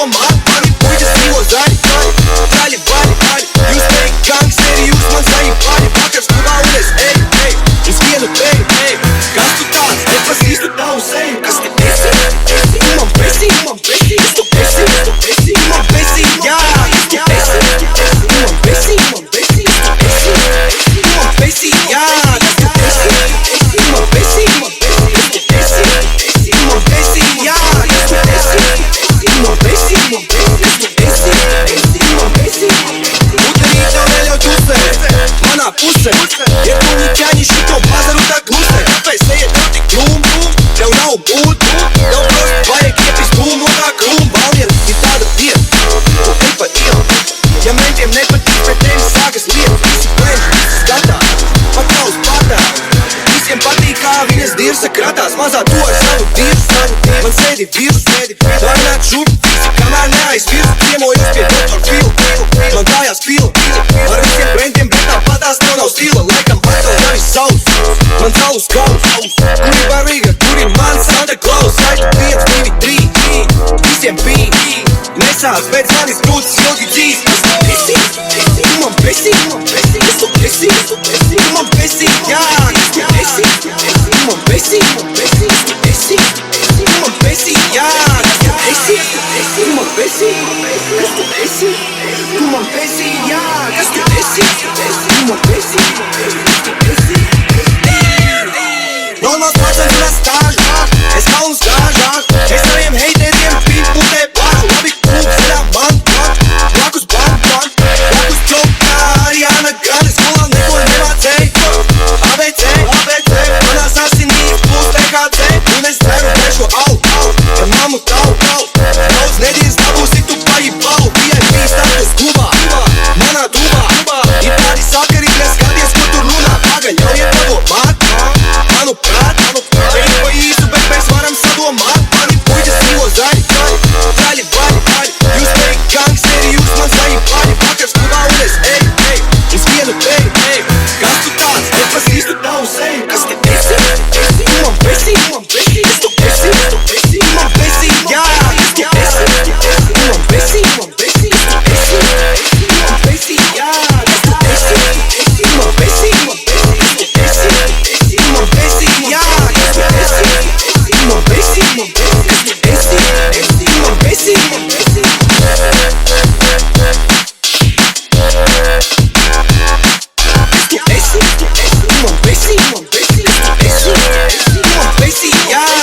mani puikas dzīvo zaļi, zaļi, vaļi, vaļi. Jūs teikt gangsteri, jūs man zaļi, vakars klubā un es eju, uz vienu teju. Kas tu tāds? Nepazīstu tavu seju. Kas te esi? Tu man besi, kas tu esi? Tu man besi, jā, kas tu esi? Tu man besi, kas tu esi? Tu man besi, jā, kas tu esi? Tu man besi, kas tu esi? Tu man besi, jā, kas tu esi? Tu man besi, kas tu esi? Tu man besi. Utenī tev neļauj tusēt, manā pusē. Ja tu ņiķaņi šito bazaru tā klusē, kāpēc ejiet tev tik glum? Tev nav būt, tev prost vajag iepist dūmu no tā krūma. Valmiera ir tāda diena, tu ej pa ielu. Ja mentiem nepatīk, pret tevi sākas lieta. Visi plēš, visi skatās, pat tavs patās. Visiem patīk, kā viņas dirsa kratās. Mazā to ar savu dirsu, man sēdi virs. Lai nāk šup, visi kamēr neaizvirs. Ciemojos pie Dr. Phil, man kājās pila. Ar visiem brendiem, bet tāpatās tev nav stila. Laikam atkal javis savs, man savus kaus. Kuri barīga, kuri man Santa Claus. Saitu 5, 2, 3, visiem bija. Nesās, bet manis grūts ilgi dzīs. Kas tu esi? Tu man besi, kas tu esi? Tu man besi, jā, kas tu esi? Tu man besi, kas tu esi? Tu man besi, jā.